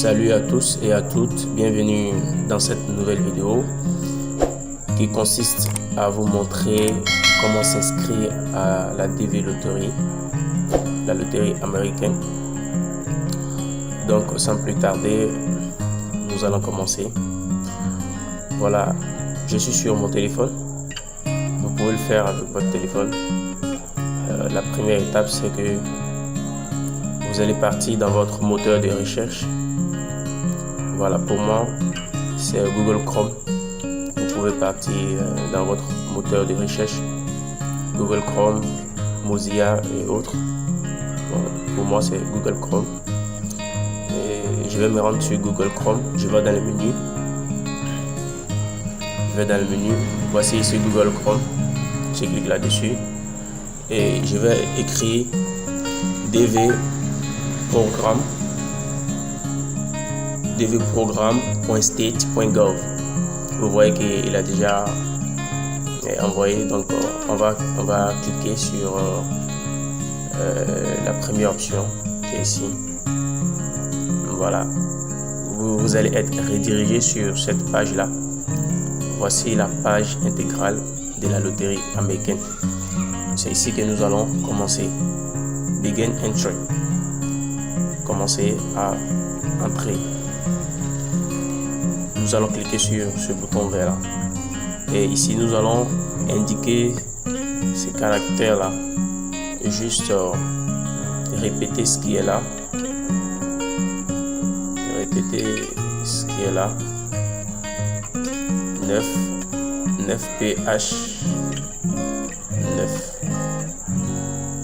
Salut à tous et à toutes, bienvenue dans cette nouvelle vidéo qui consiste à vous montrer comment s'inscrire à la DV Lottery, la loterie américaine. Donc sans plus tarder, nous allons commencer. Voilà, je suis sur mon téléphone, vous pouvez le faire avec votre téléphone. La première étape, c'est que vous allez partir dans votre moteur de recherche. Voilà, pour moi, c'est Google Chrome. Vous pouvez partir dans votre moteur de recherche, Google Chrome, Mozilla et autres. Bon, pour moi, c'est Google Chrome. Et je vais me rendre sur Google Chrome. Je vais dans le menu. Voici ici Google Chrome. Je clique là-dessus. Et je vais écrire DV dvprogramme.state.gov. Vous voyez qu'il a déjà envoyé, donc on va cliquer sur la première option qui est ici. Voilà, vous allez être redirigé sur cette page là. Voici la page intégrale de la loterie américaine. C'est ici que nous allons commencer. Begin entry. Commencer à entrer. Nous allons cliquer sur ce bouton vert là. Et ici nous allons indiquer ces caractères là. Et juste répéter ce qui est là. Répéter ce qui est là.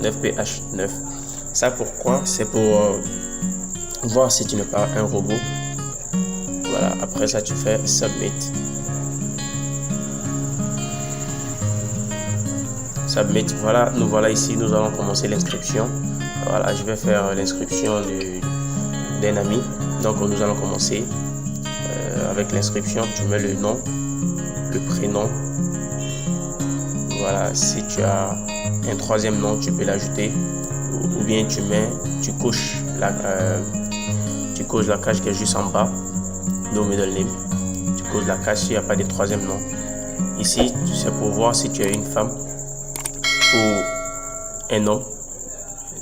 9ph9. Ça pourquoi? C'est pour voir si tu n'es pas un robot. Voilà, après ça tu fais submit. Voilà, nous voilà ici, nous allons commencer l'inscription. Voilà, je vais faire l'inscription d'un ami. Donc nous allons commencer avec l'inscription. Tu mets le nom, le prénom. Voilà, si tu as un troisième nom, tu peux l'ajouter, ou bien tu coches la case qui est juste en bas, no middle name. Tu coches la case s'il n'y a pas de troisième nom. Ici, c'est pour voir si tu es une femme ou un homme.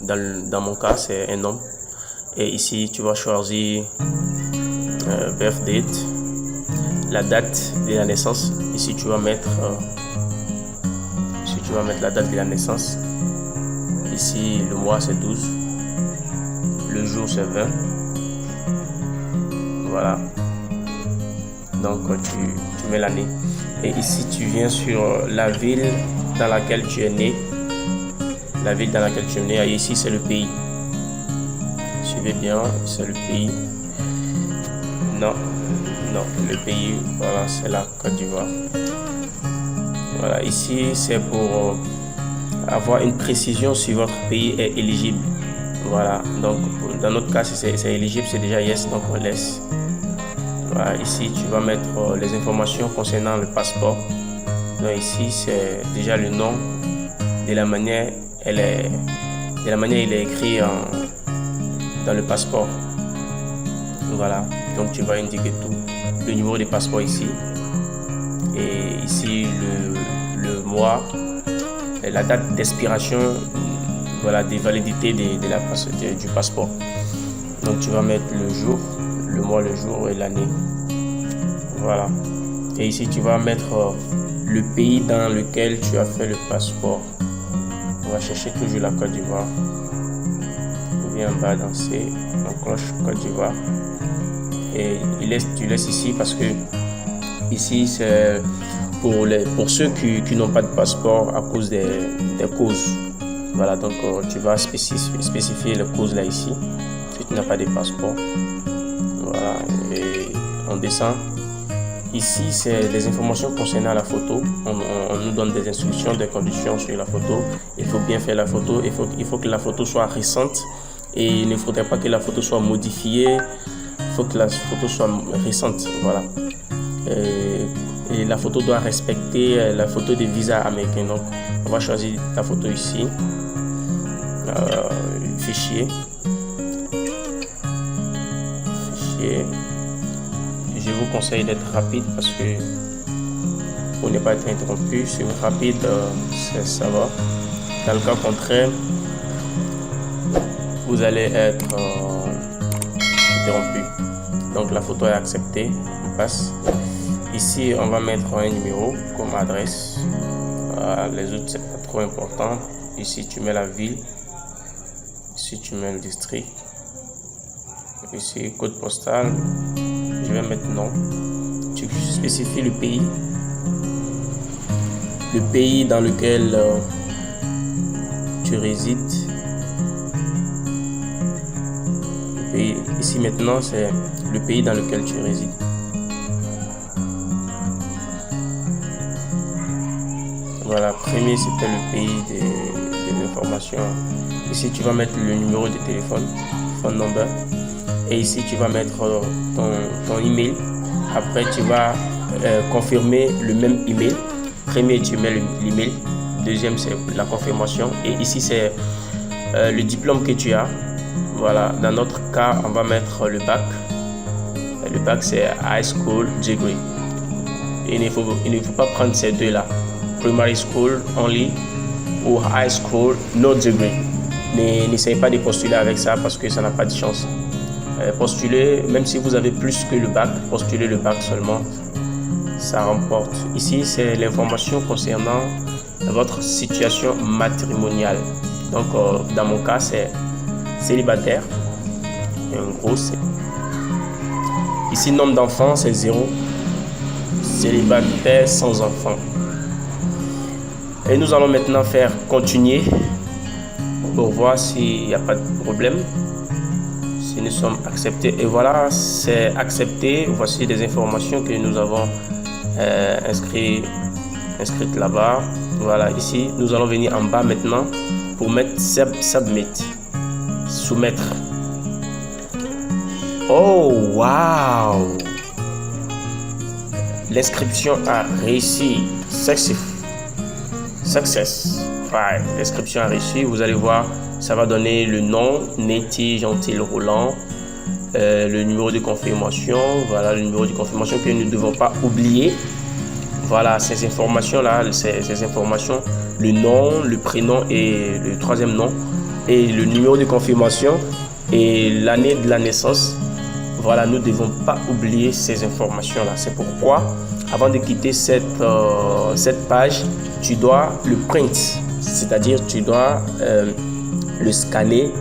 Dans mon cas, c'est un homme. Et ici, tu vas choisir birth date, la date de la naissance. Ici, tu vas mettre la date de la naissance. Ici, le mois c'est 12, le jour c'est 20. Voilà, donc tu mets l'année. Et ici tu viens sur la ville dans laquelle tu es né. Et ici c'est le pays. Suivez bien, c'est le pays. Non, le pays, voilà, c'est la Côte d'Ivoire. Voilà, ici c'est pour avoir une précision si votre pays est éligible. Voilà, donc dans notre cas, si c'est éligible, c'est déjà yes, donc on laisse. Voilà, ici tu vas mettre les informations concernant le passeport. Donc ici c'est déjà le nom, de la manière il est écrit dans le passeport. Voilà, donc tu vas indiquer tout, le numéro de passeport ici, et ici le mois, et la date d'expiration, voilà, des validités du passeport. Donc tu vas mettre le jour, le mois, le jour et l'année. Voilà, et ici tu vas mettre le pays dans lequel tu as fait le passeport. On va chercher toujours la Côte d'Ivoire. On vient en bas dans on cloche Côte d'Ivoire. Et tu laisses ici parce que ici c'est pour ceux qui n'ont pas de passeport à cause des causes. Voilà, donc tu vas spécifier les causes là ici si tu n'as pas de passeport. Voilà, et on descend. Ici c'est des informations concernant la photo. On nous donne des instructions, des conditions sur la photo. Il faut bien faire la photo. Il faut que la photo soit récente et il ne faudrait pas que la photo soit modifiée. Il faut que la photo soit récente. Voilà. Et la photo doit respecter la photo de visa américain. Donc on va choisir la photo ici. Fichier. entier. Je vous conseille d'être rapide parce que pour ne pas être interrompu, si vous êtes rapide, ça va. Dans le cas contraire, vous allez être interrompu. Donc la photo est acceptée, on passe. Ici, on va mettre un numéro comme adresse. Les autres, c'est pas trop important. Ici, tu mets la ville. Ici, tu mets le district. Ici, code postal. Je vais mettre non. Tu spécifies le pays. Le pays dans lequel tu résides. Le pays, ici maintenant, c'est le pays dans lequel tu résides. Voilà, premier c'était le pays des informations. Ici tu vas mettre le numéro de téléphone, phone number. Et ici tu vas mettre ton email. Après tu vas confirmer le même email. Premier tu mets l'email. Deuxième c'est la confirmation. Et ici c'est le diplôme que tu as. Voilà, dans notre cas on va mettre le bac. Le bac c'est high school degree. Et il ne faut pas prendre ces deux là. Primary school only ou high school no degree. N'essayez pas de postuler avec ça parce que ça n'a pas de chance. Postulez, même si vous avez plus que le bac, postulez le bac seulement, ça remporte. Ici, c'est l'information concernant votre situation matrimoniale. Donc, dans mon cas, c'est célibataire. Et en gros, c'est... Ici, nombre d'enfants, c'est 0. Célibataire sans enfant. Et nous allons maintenant faire continuer pour voir s'il n'y a pas de problème. Si nous sommes acceptés. Et voilà, c'est accepté. Voici des informations que nous avons inscrites là-bas. Voilà, ici, nous allons venir en bas maintenant pour mettre submit. Soumettre. Oh, wow! L'inscription a réussi. Success. Ouais, l'inscription a réussi. Vous allez voir, ça va donner le nom, Netty Gentil Roland, le numéro de confirmation. Voilà, le numéro de confirmation que nous ne devons pas oublier. Voilà, ces informations-là, ces informations, le nom, le prénom et le troisième nom, et le numéro de confirmation et l'année de la naissance. Voilà, nous ne devons pas oublier ces informations-là. C'est pourquoi, avant de quitter cette page, tu dois le print, c'est-à-dire tu dois le scanner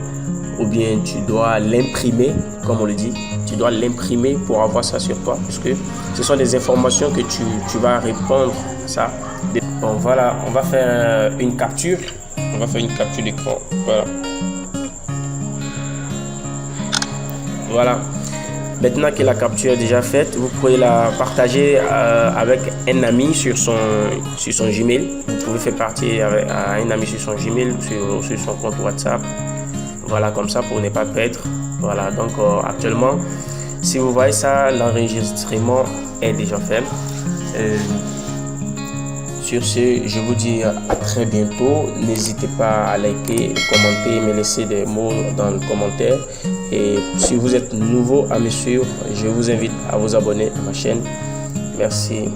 ou bien tu dois l'imprimer, comme on le dit. Tu dois l'imprimer pour avoir ça sur toi, puisque ce sont des informations que tu vas répondre à ça. Bon, voilà, on va faire une capture. On va faire une capture d'écran. Voilà. Voilà. Maintenant que la capture est déjà faite, vous pouvez la partager avec un ami sur son Gmail. Vous pouvez faire partie à un ami sur son Gmail, sur son compte WhatsApp. Voilà, comme ça pour ne pas perdre. Voilà, donc actuellement, si vous voyez ça, l'enregistrement est déjà fait. Sur ce, je vous dis à très bientôt. N'hésitez pas à liker, commenter, me laisser des mots dans le commentaire. Et si vous êtes nouveau à me suivre, je vous invite à vous abonner à ma chaîne. Merci.